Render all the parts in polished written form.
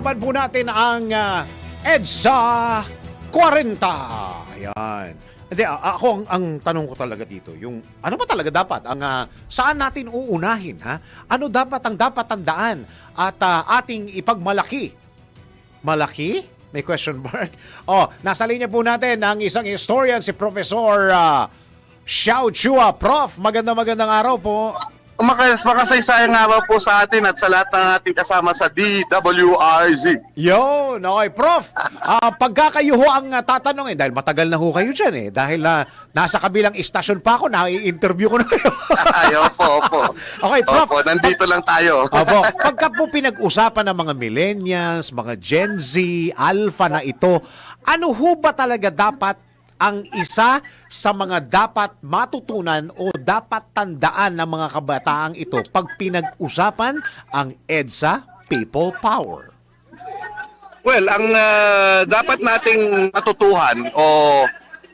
Pag-uusapan po natin ang EDSA 40. Ayan. Hindi, ako ang tanong ko talaga dito, yung ano ba talaga dapat ang saan natin uunahin, ha? Ano dapat ang dapat tandaan at ating ipagmalaki? Malaki? May question mark. Oh, nasa linya po natin ang isang historian, si Professor Xiao Chua. Prof, magandang araw po. Makasaysayang araw po sa atin at sa lahat ng ating kasama sa DWIZ. Yun, okay. Prof, pagka kayo ho ang tatanungin, dahil matagal na ho kayo dyan eh, dahil nasa kabilang istasyon pa ako, na-i-interview ko na kayo. Opo. Okay, Prof. Opo, nandito lang tayo. Opo, pagka po pinag-usapan ng mga millennials, mga Gen Z, Alpha na ito, ano ho ba talaga dapat ang isa sa mga dapat matutunan o dapat tandaan ng mga kabataang ito pag pinag-usapan ang EDSA People Power? Well, ang dapat nating matutuhan o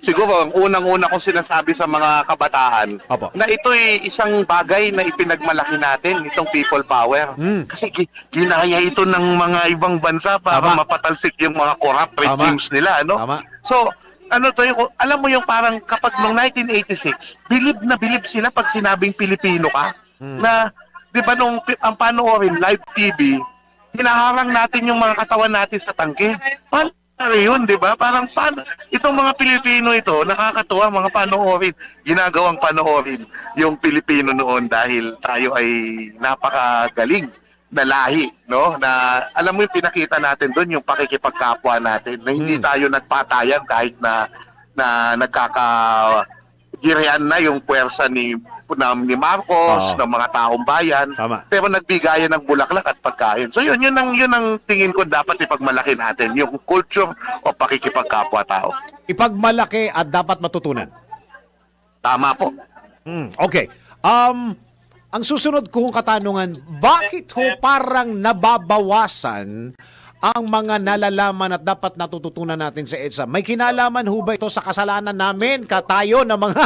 siguro ang unang-una kong sinasabi sa mga kabataan Opo. na ito ay isang bagay na ipinagmalaki natin, itong people power. Kasi ginaya ito ng mga ibang bansa para Tama. mapatalsik yung mga corrupt regimes nila, no? Tama. So, ano to yung, alam mo yung parang kapag noong 1986, bilib sila pag sinabing Pilipino ka, na, di ba nung ang panoorin, live TV, hinaharang natin yung mga katawan natin sa tangke. Paano yun, di ba? Parang paano, itong mga Pilipino ito, nakakatuwa mga panoorin, ginagawang panoorin yung Pilipino noon dahil tayo ay napakagaling na lahi, no? Na alam mo yung pinakita natin doon, yung pakikipagkapwa natin, na hindi tayo nagpatayan kahit na nagkakagirian na yung puwersa ni Marcos, ng mga taong bayan. Tama. Pero nagbigayan ng bulaklak at pagkain. So yun ang tingin ko dapat ipagmalaki natin, yung culture o pakikipagkapwa-tao. Ipagmalaki at dapat matutunan. Tama po. Okay. Ang susunod kong katanungan, bakit ho parang nababawasan ang mga nalalaman at dapat natututunan natin sa EDSA? May kinalaman ho ba ito sa kasalanan namin, katayo na mga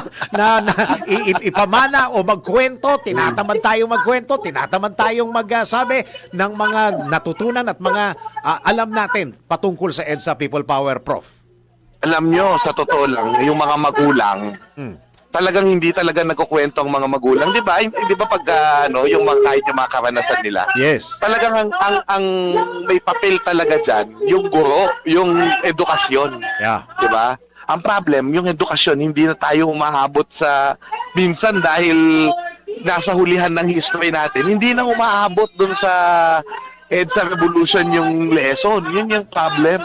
ipamana o magkwento, tinatamad tayong magkwento, tinatamad tayong magsabi ng mga natutunan at mga alam natin patungkol sa EDSA People Power, Prof? Alam nyo, sa totoo lang, yung mga magulang, talagang hindi talaga nagkukwento ang mga magulang, 'di ba? Hindi ba pag yung mga kahit yung mga karanasan nila? Yes. Talagang ang may papel talaga diyan, yung guro, yung edukasyon. Yeah. 'Di ba? Ang problem, yung edukasyon hindi na tayo umaabot sa minsan dahil nasa hulihan ng history natin. Hindi na umaabot dun sa EDSA Revolution yung lesson. Yun yung problem.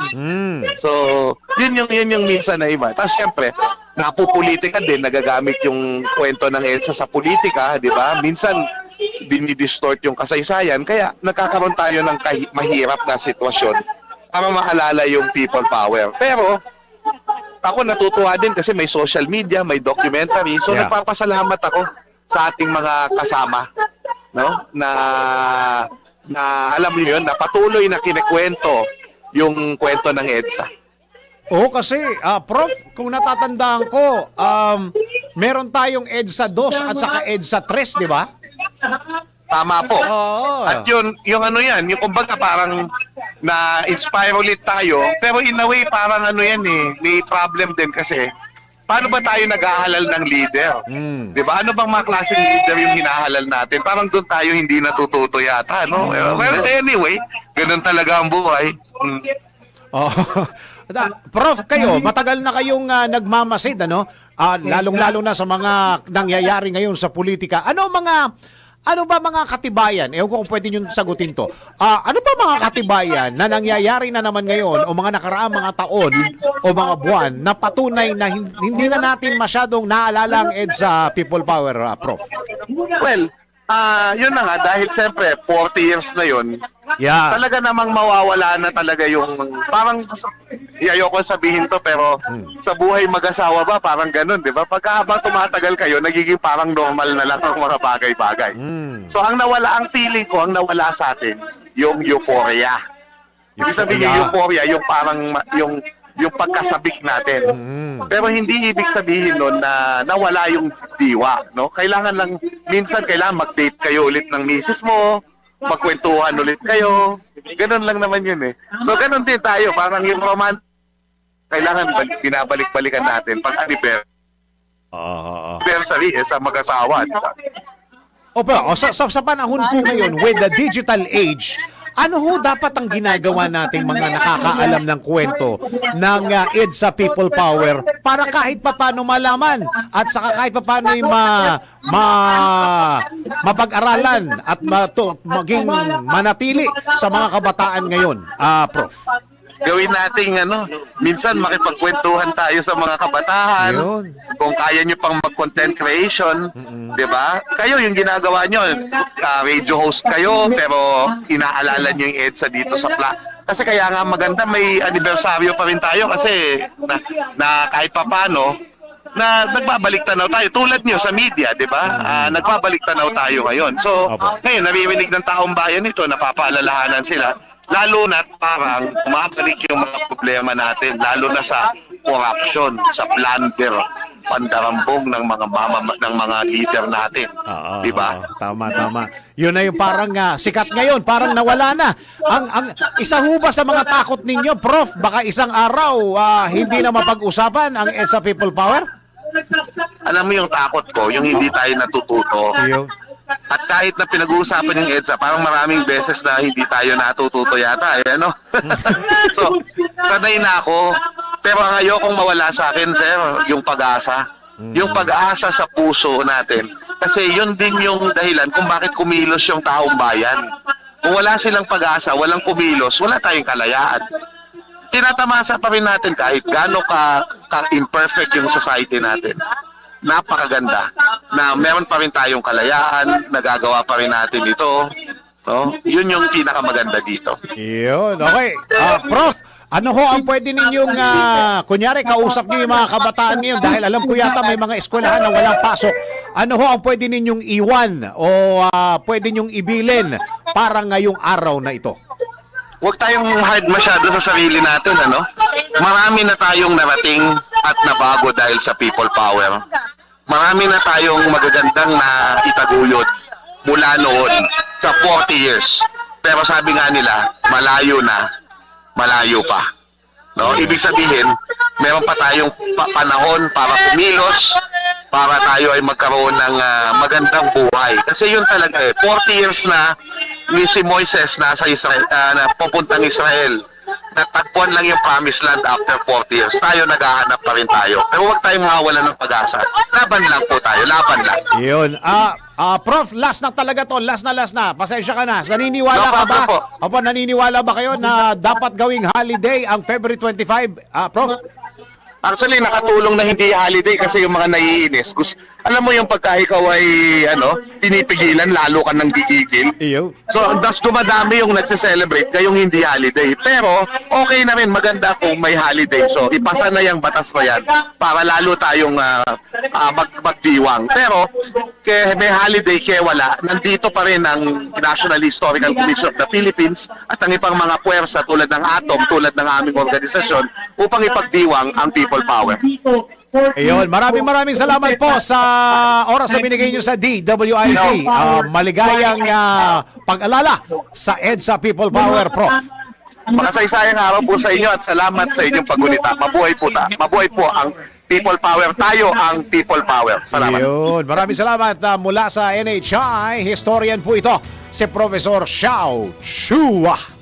So, yun yung minsan na iba. Tapos syempre, napupolitika din, nagagamit yung kwento ng EDSA sa politika, di ba? Minsan, dinidistort yung kasaysayan, kaya nagkakaroon tayo ng mahirap na sitwasyon para maalala yung people power. Pero, ako natutuwa din kasi may social media, may documentary, so nagpapasalamat ako sa ating mga kasama, no? Na alam niyo yun, na patuloy na kinikwento yung kwento ng EDSA. Oo, kasi, Prof, kung natatandaan ko, meron tayong EDSA 2 at saka EDSA 3, di ba? Tama po. Oo. At yung ano yan, yung kumbaga parang na-inspire ulit tayo, pero in a way parang ano yan may problem din kasi, paano ba tayo nag-ahalal ng leader? Di ba? Ano bang mga klaseng leader yung hinahalal natin? Parang doon tayo hindi natututo yata, no? Well, anyway, ganun talaga ang buhay. Oh. Prof, kayo, matagal na kayong nagmamasid, ano? Lalong-lalo na sa mga nangyayari ngayon sa politika. Ano ba mga katibayan? Ewan ko kung pwede nyo sagutin to. Ano ba mga katibayan na nangyayari na naman ngayon o mga nakaraang mga taon o mga buwan na patunay na hindi na natin masyadong naalala ang EDSA People Power, Prof? Well, yun na nga, dahil siyempre 40 years na yun, talaga namang mawawala na talaga yung parang ayoko sabihin to pero sa buhay mag-asawa ba parang ganun, di ba? Pagka habang tumatagal kayo, nagiging parang normal na lang ang mga bagay-bagay. So ang feeling ko, ang nawala sa atin, yung euphoria. Ibig sabihin yung euphoria, yung parang yung pagkasabik natin. Pero hindi ibig sabihin nun na nawala yung diwa, no? Minsan kailangan mag-date kayo ulit ng misis mo, magkwentuhan ulit kayo. Ganun lang naman yun eh. So ganun din tayo, parang yung kailangan binabalik-balikan natin pag anniversary sa mag-asawa. Diba? Sa panahon po ngayon, with the digital age, ano ho dapat ang ginagawa nating mga nakakaalam ng kwento ng EDSA People Power para kahit papano malaman at saka kahit papano mapag-aralan at maging manatili sa mga kabataan ngayon, Prof? Gawin nating minsan makipagkwentuhan tayo sa mga kabataan. Yun. Kung kaya nyo pang mag-content creation, 'di ba? Kayo yung ginagawa nyo, radio host kayo pero inaalala nyo yung EDSA dito sa kasi kaya nga maganda may anibersaryo pa rin tayo kasi na kahit papano na nagbabalik tanaw tayo tulad nyo sa media, 'di ba? Nagbabalik tanaw tayo ngayon. So, ngayon naririnig ng taong bayan ito, napapaalalahanan sila. Lalo na parang mabalik yung mga problema natin, lalo na sa corruption, sa plunder, pandarambong ng mga leader natin. Di ba? Tama. Yun na yung parang sikat ngayon, parang nawala na. Ang isa ho ba sa mga takot ninyo, Prof, baka isang araw hindi na mapag-usapan ang EDSA People Power? Alam mo yung takot ko, yung hindi tayo natututo. At kahit na pinag-uusapan yung EDSA, parang maraming beses na hindi tayo natututo yata. So, sanay na ako. Pero ang ayokong mawala sa akin, sir, yung pag-asa. Yung pag-asa sa puso natin. Kasi yun din yung dahilan kung bakit kumilos yung taong bayan. Kung wala silang pag-asa, walang kumilos, wala tayong kalayaan. Tinatamasa pa rin natin kahit gaano ka-imperfect yung society natin. Napakaganda na meron pa rin tayong kalayaan, nagagawa pa rin natin ito. No? Yun yung pinakamaganda dito. Yun, okay. Prof, ano ho ang pwede ninyong, kunyari, kausap niyo yung mga kabataan ngayon dahil alam ko yata may mga eskwelahan na walang pasok. Ano ho ang pwede ninyong iwan o pwede ninyong ibilin para ngayong araw na ito? Huwag tayong hard masyado sa sarili natin, Marami na tayong narating at nabago dahil sa people power. Marami na tayong magagandang na itaguyod mula noon sa 40 years. Pero sabi nga nila, malayo na, malayo pa. No? Ibig sabihin, meron pa tayong panahon para kumilos, para tayo ay magkaroon ng magandang buhay. Kasi yun talaga 40 years na ni si Moises nasa Israel, na pupuntang Israel. Natagpuan lang yung promised land after 40 years. Tayo naghahanap pa rin tayo. Pero huwag tayong mawawala ng pag-asa. Laban lang po tayo, laban lang. Yun. Prof, last na talaga to. Last na. Pasensya ka na. Naniniwala ka ba? Opo, naniniwala ba kayo na dapat gawing holiday ang February 25? Prof? Actually, nakatulong na hindi holiday kasi yung mga naiinis. Alam mo yung pagka ikaw ay pinipigilan, lalo ka nang gigigil. Iyo. So, thus dumadami yung nagse-celebrate ngayong hindi holiday. Pero, okay na rin, maganda kung may holiday. So, ipasa na yung batas na yan para lalo tayong magdiwang. Pero, kaya may holiday, kaya wala, nandito pa rin ang National Historical Commission of the Philippines at ang ibang mga puwersa tulad ng ATOM, tulad ng aming organisasyon upang ipagdiwang ang people power. Ayun, maraming salamat po sa oras na binigay nyo sa DWIC. Maligayang pag-alala sa EDSA People Power, Prof. Makasaysayang araw po sa inyo at salamat sa inyong paggunita. Mabuhay po ang people power. Tayo ang people power. Salamat. Ayun, maraming salamat mula sa NHI. Historian po ito, si Professor Xiao Chua.